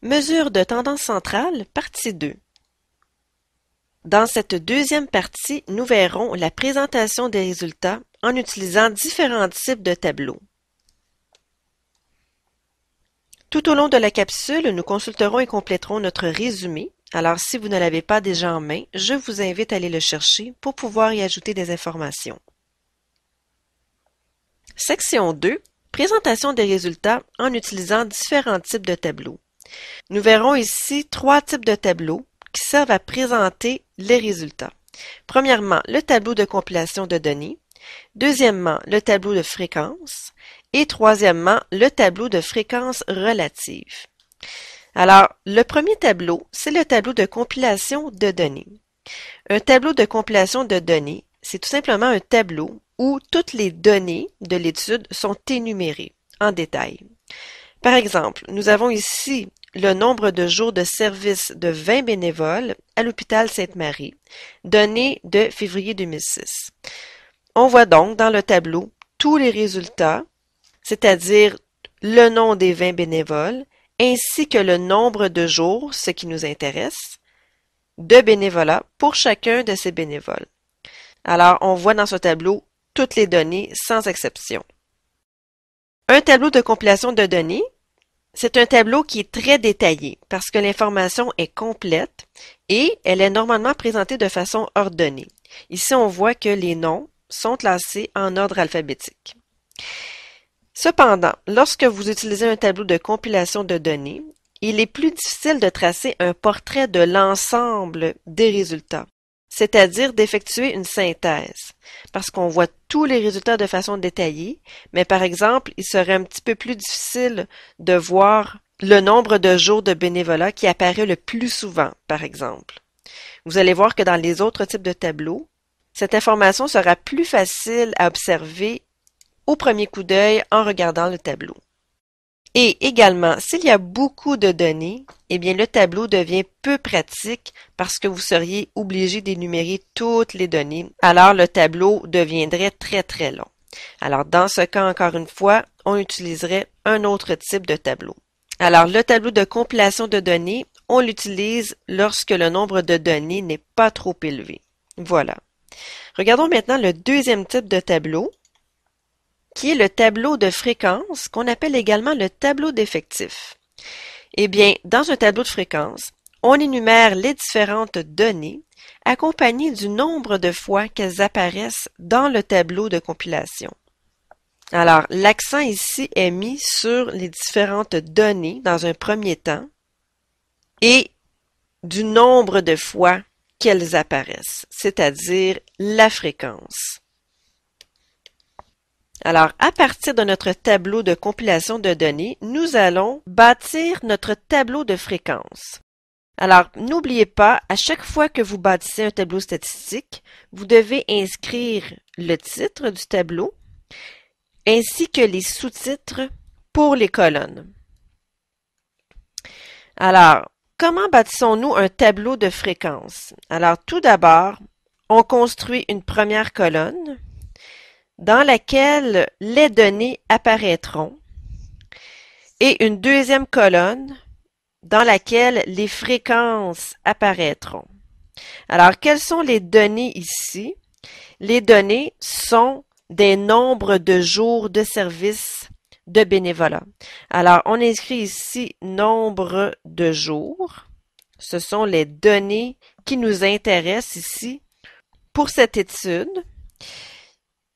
Mesure de tendance centrale, partie 2. Dans cette deuxième partie, nous verrons la présentation des résultats en utilisant différents types de tableaux. Tout au long de la capsule, nous consulterons et compléterons notre résumé. Alors, si vous ne l'avez pas déjà en main, je vous invite à aller le chercher pour pouvoir y ajouter des informations. Section 2. Présentation des résultats en utilisant différents types de tableaux. Nous verrons ici trois types de tableaux qui servent à présenter les résultats. Premièrement, le tableau de compilation de données. Deuxièmement, le tableau de fréquence. Et troisièmement, le tableau de fréquence relative. Alors, le premier tableau, c'est le tableau de compilation de données. Un tableau de compilation de données, c'est tout simplement un tableau où toutes les données de l'étude sont énumérées en détail. Par exemple, nous avons ici le nombre de jours de service de 20 bénévoles à l'hôpital Sainte-Marie, données de février 2006. On voit donc dans le tableau tous les résultats, c'est-à-dire le nom des 20 bénévoles, ainsi que le nombre de jours, ce qui nous intéresse, de bénévolat pour chacun de ces bénévoles. Alors, on voit dans ce tableau toutes les données sans exception. Un tableau de compilation de données, c'est un tableau qui est très détaillé parce que l'information est complète et elle est normalement présentée de façon ordonnée. Ici, on voit que les noms sont classés en ordre alphabétique. Cependant, lorsque vous utilisez un tableau de compilation de données, il est plus difficile de tracer un portrait de l'ensemble des résultats, c'est-à-dire d'effectuer une synthèse, parce qu'on voit tous les résultats de façon détaillée, mais par exemple, il serait un petit peu plus difficile de voir le nombre de jours de bénévolat qui apparaît le plus souvent, par exemple. Vous allez voir que dans les autres types de tableaux, cette information sera plus facile à observer au premier coup d'œil en regardant le tableau. Et également, s'il y a beaucoup de données, eh bien le tableau devient peu pratique parce que vous seriez obligé d'énumérer toutes les données. Alors le tableau deviendrait très très long. Alors dans ce cas, encore une fois, on utiliserait un autre type de tableau. Alors le tableau de compilation de données, on l'utilise lorsque le nombre de données n'est pas trop élevé. Voilà. Regardons maintenant le deuxième type de tableau, qui est le tableau de fréquence, qu'on appelle également le tableau d'effectifs. Eh bien, dans un tableau de fréquence, on énumère les différentes données accompagnées du nombre de fois qu'elles apparaissent dans le tableau de compilation. Alors, l'accent ici est mis sur les différentes données dans un premier temps et du nombre de fois qu'elles apparaissent, c'est-à-dire la fréquence. Alors, à partir de notre tableau de compilation de données, nous allons bâtir notre tableau de fréquence. Alors, n'oubliez pas, à chaque fois que vous bâtissez un tableau statistique, vous devez inscrire le titre du tableau ainsi que les sous-titres pour les colonnes. Alors, comment bâtissons-nous un tableau de fréquence? Alors, tout d'abord, on construit une première colonne dans laquelle les données apparaîtront et une deuxième colonne dans laquelle les fréquences apparaîtront. Alors, quelles sont les données ici? Les données sont des nombres de jours de service de bénévolat. Alors, on inscrit ici nombre de jours. Ce sont les données qui nous intéressent ici pour cette étude.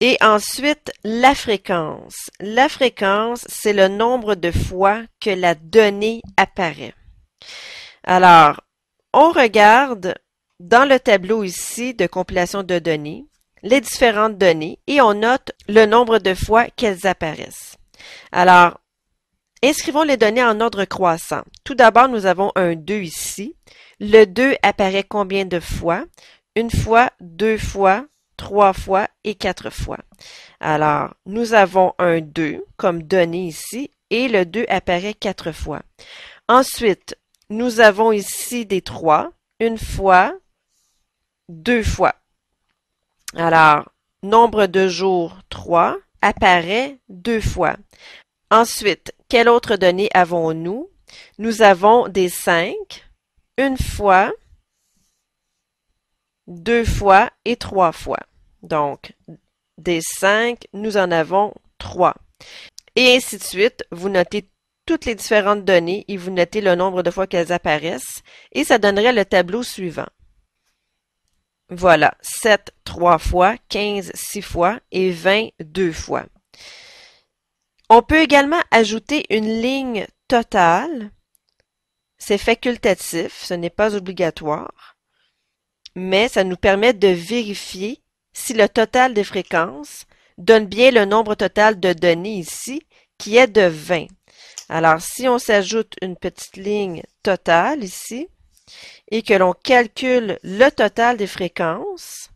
Et ensuite, la fréquence. La fréquence, c'est le nombre de fois que la donnée apparaît. Alors, on regarde dans le tableau ici de compilation de données, les différentes données et on note le nombre de fois qu'elles apparaissent. Alors, inscrivons les données en ordre croissant. Tout d'abord, nous avons un 2 ici. Le 2 apparaît combien de fois? Une fois, deux fois, 3 fois et 4 fois. Alors, nous avons un 2 comme donnée ici et le 2 apparaît 4 fois. Ensuite, nous avons ici des 3, une fois, 2 fois. Alors, nombre de jours 3 apparaît 2 fois. Ensuite, quelle autre donnée avons-nous? nous avons des 5, une fois, deux fois et trois fois. Donc, des 5, nous en avons 3. Et ainsi de suite, vous notez toutes les différentes données et vous notez le nombre de fois qu'elles apparaissent et ça donnerait le tableau suivant. Voilà, 7 3 fois, 15 6 fois et 20 2 fois. On peut également ajouter une ligne totale. C'est facultatif, ce n'est pas obligatoire, mais ça nous permet de vérifier si le total des fréquences donne bien le nombre total de données ici, qui est de 20. Alors, si on s'ajoute une petite ligne totale ici, et que l'on calcule le total des fréquences,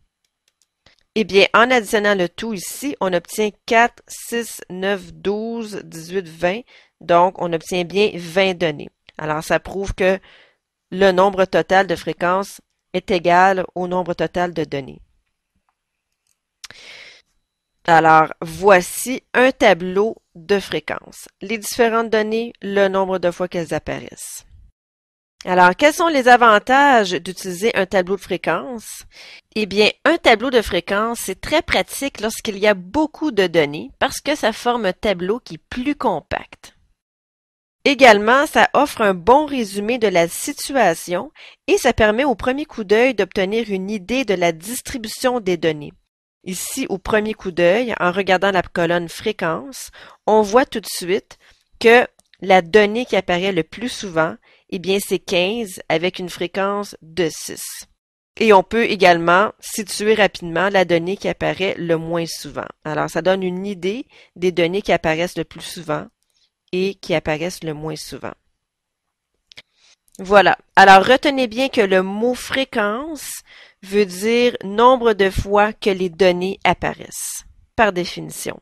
eh bien, en additionnant le tout ici, on obtient 4, 6, 9, 12, 18, 20. Donc, on obtient bien 20 données. Alors, ça prouve que le nombre total de fréquences est égal au nombre total de données. Alors, voici un tableau de fréquences. Les différentes données, le nombre de fois qu'elles apparaissent. Alors, quels sont les avantages d'utiliser un tableau de fréquences? Eh bien, un tableau de fréquences, c'est très pratique lorsqu'il y a beaucoup de données parce que ça forme un tableau qui est plus compact. Également, ça offre un bon résumé de la situation et ça permet au premier coup d'œil d'obtenir une idée de la distribution des données. Ici, au premier coup d'œil, en regardant la colonne fréquence, on voit tout de suite que la donnée qui apparaît le plus souvent, eh bien, c'est 15 avec une fréquence de 6. Et on peut également situer rapidement la donnée qui apparaît le moins souvent. Alors, ça donne une idée des données qui apparaissent le plus souvent et qui apparaissent le moins souvent. Voilà. Alors, retenez bien que le mot fréquence veut dire nombre de fois que les données apparaissent, par définition.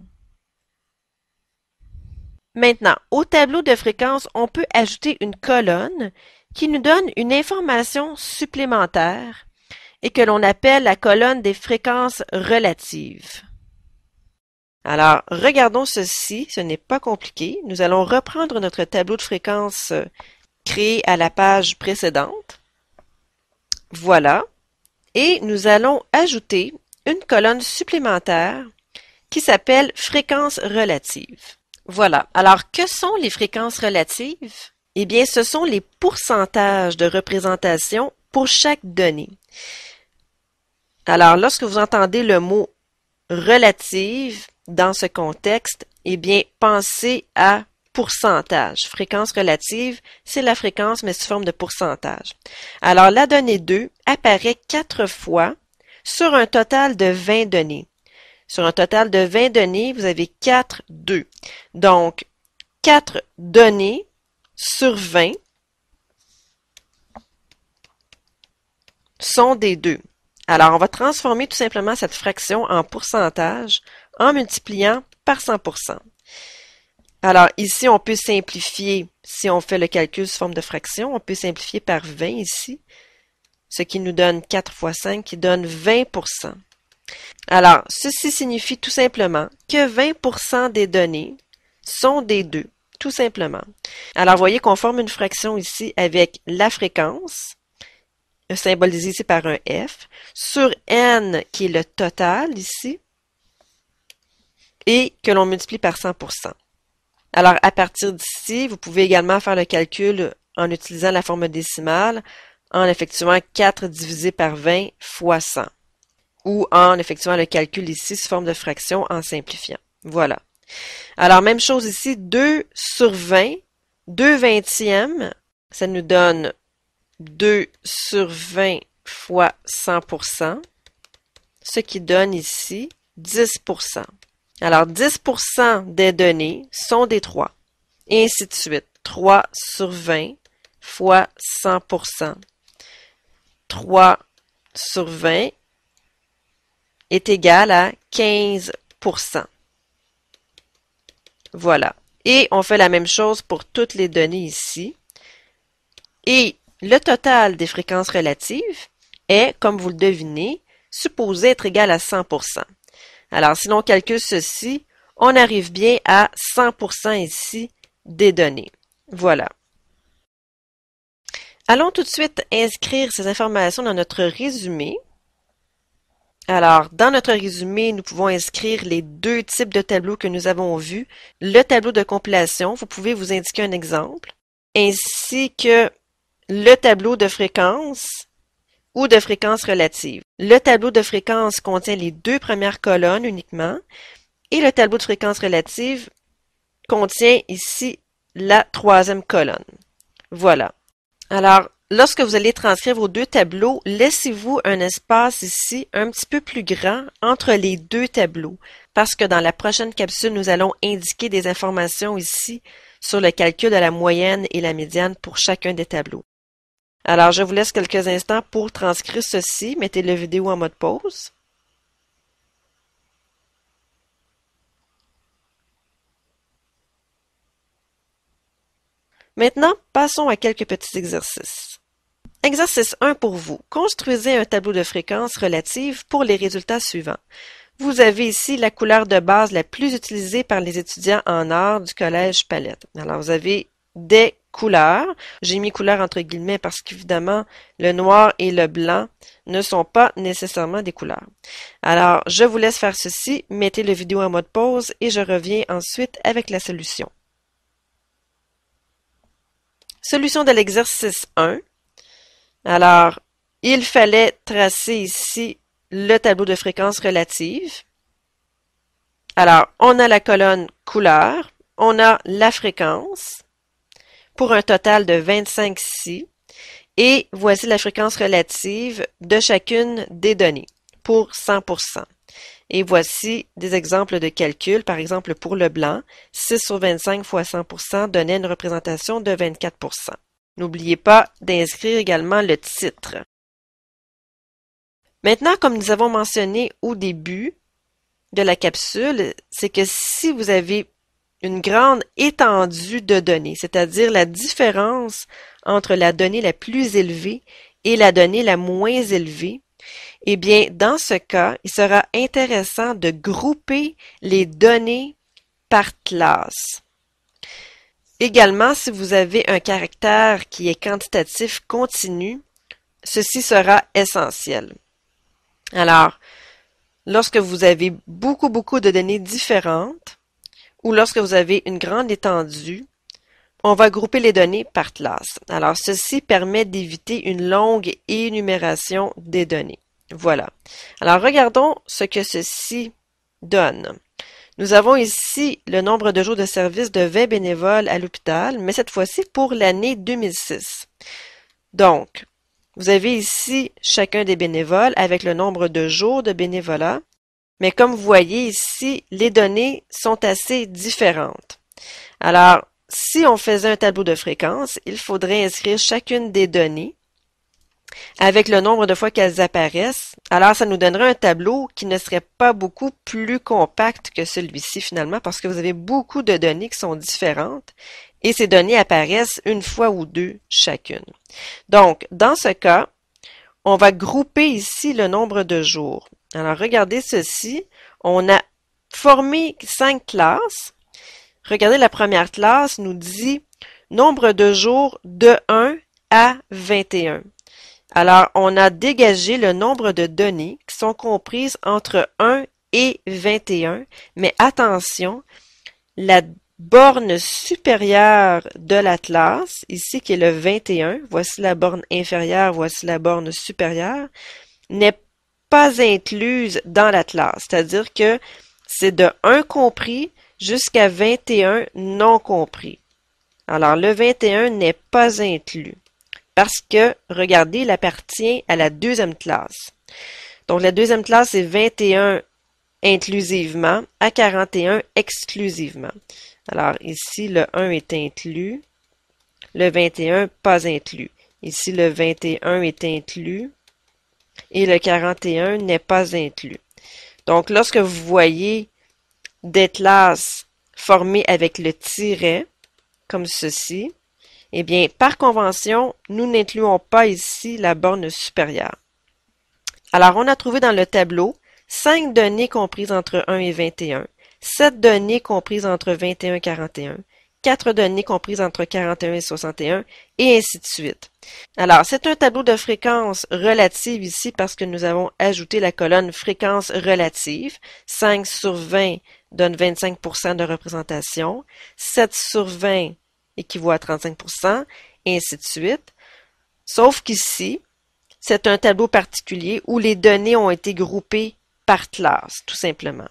Maintenant, au tableau de fréquence, on peut ajouter une colonne qui nous donne une information supplémentaire et que l'on appelle la colonne des fréquences relatives. Alors, regardons ceci, ce n'est pas compliqué. Nous allons reprendre notre tableau de fréquences créé à la page précédente. Voilà. Et nous allons ajouter une colonne supplémentaire qui s'appelle fréquences relatives. Voilà. Alors, que sont les fréquences relatives? Eh bien, ce sont les pourcentages de représentation pour chaque donnée. Alors, lorsque vous entendez le mot relative dans ce contexte, eh bien, pensez à pourcentage. Fréquence relative, c'est la fréquence, mais sous forme de pourcentage. Alors, la donnée 2 apparaît 4 fois sur un total de 20 données. Sur un total de 20 données, vous avez 4 2. Donc, 4 données sur 20 sont des 2. Alors, on va transformer tout simplement cette fraction en pourcentage en multipliant par 100%. Alors, ici, on peut simplifier, si on fait le calcul sous forme de fraction, on peut simplifier par 20 ici, ce qui nous donne 4 fois 5, qui donne 20%. Alors, ceci signifie tout simplement que 20% des données sont des 2, tout simplement. Alors, vous voyez qu'on forme une fraction ici avec la fréquence, symbolisée ici par un F, sur N, qui est le total ici, et que l'on multiplie par 100%. Alors, à partir d'ici, vous pouvez également faire le calcul en utilisant la forme décimale, en effectuant 4 divisé par 20 fois 100, ou en effectuant le calcul ici sous forme de fraction en simplifiant. Voilà. Alors, même chose ici, 2 sur 20, 2 vingtièmes, ça nous donne 2 sur 20 fois 100%, ce qui donne ici 10%. Alors, 10% des données sont des 3. Et ainsi de suite. 3 sur 20 fois 100%. 3 sur 20 est égal à 15%. Voilà. Et on fait la même chose pour toutes les données ici. Et le total des fréquences relatives est, comme vous le devinez, supposé être égal à 100%. Alors, si l'on calcule ceci, on arrive bien à 100% ici des données. Voilà. Allons tout de suite inscrire ces informations dans notre résumé. Alors, dans notre résumé, nous pouvons inscrire les deux types de tableaux que nous avons vus. Le tableau de compilation, vous pouvez vous indiquer un exemple, ainsi que le tableau de fréquence ou de fréquence relative. Le tableau de fréquence contient les deux premières colonnes uniquement, et le tableau de fréquence relative contient ici la troisième colonne. Voilà. Alors, lorsque vous allez transcrire vos deux tableaux, laissez-vous un espace ici un petit peu plus grand entre les deux tableaux, parce que dans la prochaine capsule, nous allons indiquer des informations ici sur le calcul de la moyenne et la médiane pour chacun des tableaux. Alors, je vous laisse quelques instants pour transcrire ceci. Mettez la vidéo en mode pause. Maintenant, passons à quelques petits exercices. Exercice 1 pour vous. Construisez un tableau de fréquence relative pour les résultats suivants. Vous avez ici la couleur de base la plus utilisée par les étudiants en arts du collège Palette. Alors, vous avez des couleurs. J'ai mis couleurs entre guillemets parce qu'évidemment, le noir et le blanc ne sont pas nécessairement des couleurs. Alors, je vous laisse faire ceci. Mettez la vidéo en mode pause et je reviens ensuite avec la solution. Solution de l'exercice 1. Alors, il fallait tracer ici le tableau de fréquence relative. Alors, on a la colonne couleur, on a la fréquence pour un total de 25 ici. Et voici la fréquence relative de chacune des données pour 100%. Et voici des exemples de calcul. Par exemple, pour le blanc, 6 sur 25 fois 100% donnait une représentation de 24%. N'oubliez pas d'inscrire également le titre. Maintenant, comme nous avons mentionné au début de la capsule, c'est que si vous avez une grande étendue de données, c'est-à-dire la différence entre la donnée la plus élevée et la donnée la moins élevée, eh bien, dans ce cas, il sera intéressant de grouper les données par classe. Également, si vous avez un caractère qui est quantitatif continu, ceci sera essentiel. Alors, lorsque vous avez beaucoup de données différentes, ou lorsque vous avez une grande étendue, on va grouper les données par classe. Alors, ceci permet d'éviter une longue énumération des données. Voilà. Alors, regardons ce que ceci donne. Nous avons ici le nombre de jours de service de 20 bénévoles à l'hôpital, mais cette fois-ci pour l'année 2006. Donc, vous avez ici chacun des bénévoles avec le nombre de jours de bénévolat, mais comme vous voyez ici, les données sont assez différentes. Alors, si on faisait un tableau de fréquence, il faudrait inscrire chacune des données avec le nombre de fois qu'elles apparaissent. Alors, ça nous donnerait un tableau qui ne serait pas beaucoup plus compact que celui-ci finalement, parce que vous avez beaucoup de données qui sont différentes et ces données apparaissent une fois ou deux chacune. Donc, dans ce cas, on va grouper ici le nombre de jours. Alors, regardez ceci. On a formé 5 classes. Regardez, la première classe nous dit nombre de jours de 1 à 21. Alors, on a dégagé le nombre de données qui sont comprises entre 1 et 21, mais attention, la borne supérieure de la classe, ici qui est le 21, voici la borne inférieure, voici la borne supérieure, n'est pas incluse dans la classe, c'est-à-dire que c'est de 1 compris jusqu'à 21 non compris. Alors, le 21 n'est pas inclus. Parce que, regardez, il appartient à la deuxième classe. Donc, la deuxième classe est 21 inclusivement à 41 exclusivement. Alors, ici, le 1 est inclus, le 21 pas inclus. Ici, le 21 est inclus et le 41 n'est pas inclus. Donc, lorsque vous voyez des classes formées avec le tiret, comme ceci, eh bien, par convention, nous n'incluons pas ici la borne supérieure. Alors, on a trouvé dans le tableau 5 données comprises entre 1 et 21, 7 données comprises entre 21 et 41, 4 données comprises entre 41 et 61, et ainsi de suite. Alors, c'est un tableau de fréquence relative ici parce que nous avons ajouté la colonne fréquence relative. 5 sur 20 donne 25% de représentation. 7 sur 20 équivaut à 35%, et ainsi de suite. Sauf qu'ici, c'est un tableau particulier où les données ont été groupées par classe, tout simplement.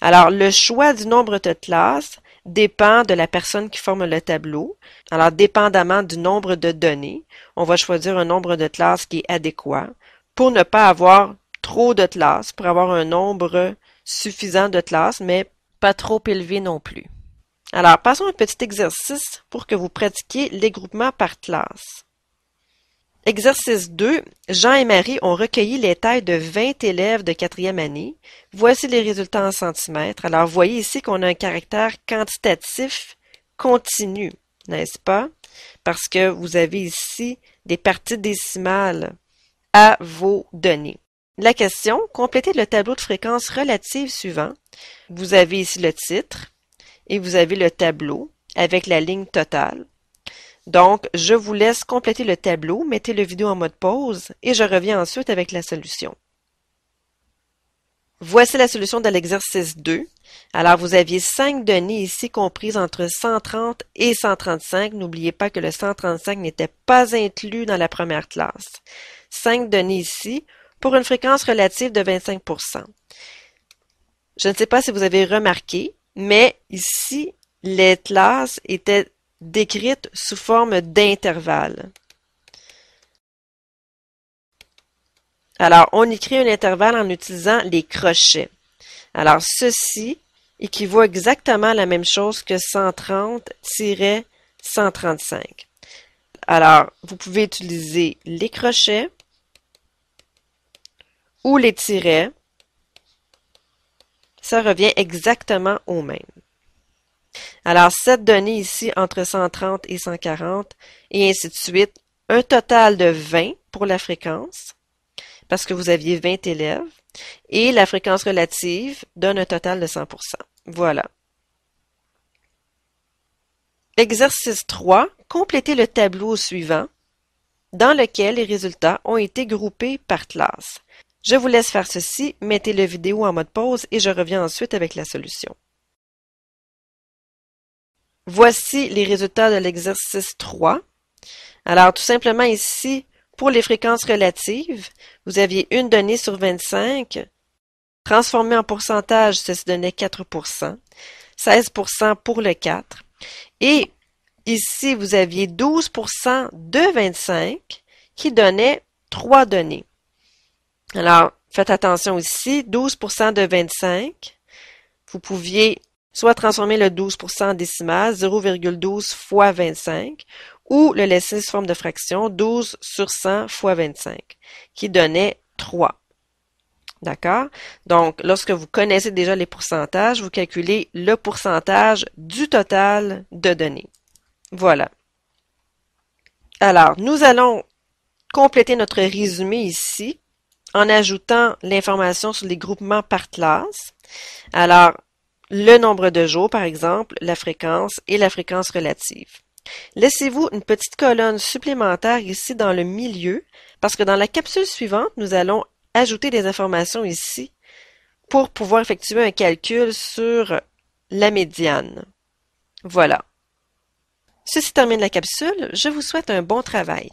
Alors, le choix du nombre de classes dépend de la personne qui forme le tableau. Alors, dépendamment du nombre de données, on va choisir un nombre de classes qui est adéquat pour ne pas avoir trop de classes, pour avoir un nombre suffisant de classes, mais pas trop élevé non plus. Alors, passons à un petit exercice pour que vous pratiquiez les groupements par classe. Exercice 2. Jean et Marie ont recueilli les tailles de 20 élèves de 4e année. Voici les résultats en centimètres. Alors, vous voyez ici qu'on a un caractère quantitatif continu, n'est-ce pas? Parce que vous avez ici des parties décimales à vos données. La question, complétez le tableau de fréquence relative suivant. Vous avez ici le titre et vous avez le tableau avec la ligne totale. Donc, je vous laisse compléter le tableau, mettez le vidéo en mode pause et je reviens ensuite avec la solution. Voici la solution de l'exercice 2. Alors, vous aviez 5 données ici comprises entre 130 et 135. N'oubliez pas que le 135 n'était pas inclus dans la première classe. 5 données ici pour une fréquence relative de 25%. Je ne sais pas si vous avez remarqué, mais ici, les classes étaient décrites sous forme d'intervalles. Alors, on écrit un intervalle en utilisant les crochets. Alors, ceci équivaut exactement à la même chose que 130-135. Alors, vous pouvez utiliser les crochets ou les tirets. Ça revient exactement au même. Alors, cette donnée ici entre 130 et 140, et ainsi de suite, un total de 20 pour la fréquence, parce que vous aviez 20 élèves, et la fréquence relative donne un total de 100%. Voilà. Exercice 3. Complétez le tableau suivant, dans lequel les résultats ont été groupés par classe. Je vous laisse faire ceci, mettez la vidéo en mode pause et je reviens ensuite avec la solution. Voici les résultats de l'exercice 3. Alors, tout simplement ici, pour les fréquences relatives, vous aviez une donnée sur 25. Transformée en pourcentage, ceci donnait 4%. 16% pour le 4. Et ici, vous aviez 12% de 25 qui donnait 3 données. Alors, faites attention ici, 12% de 25. Vous pouviez soit transformer le 12% en décimal, 0,12 fois 25, ou le laisser sous forme de fraction, 12 sur 100 fois 25, qui donnait 3. D'accord? Donc, lorsque vous connaissez déjà les pourcentages, vous calculez le pourcentage du total de données. Voilà. Alors, nous allons compléter notre résumé ici en ajoutant l'information sur les groupements par classe. Alors, le nombre de jours, par exemple, la fréquence et la fréquence relative. Laissez-vous une petite colonne supplémentaire ici dans le milieu, parce que dans la capsule suivante, nous allons ajouter des informations ici pour pouvoir effectuer un calcul sur la médiane. Voilà. Ceci termine la capsule. Je vous souhaite un bon travail.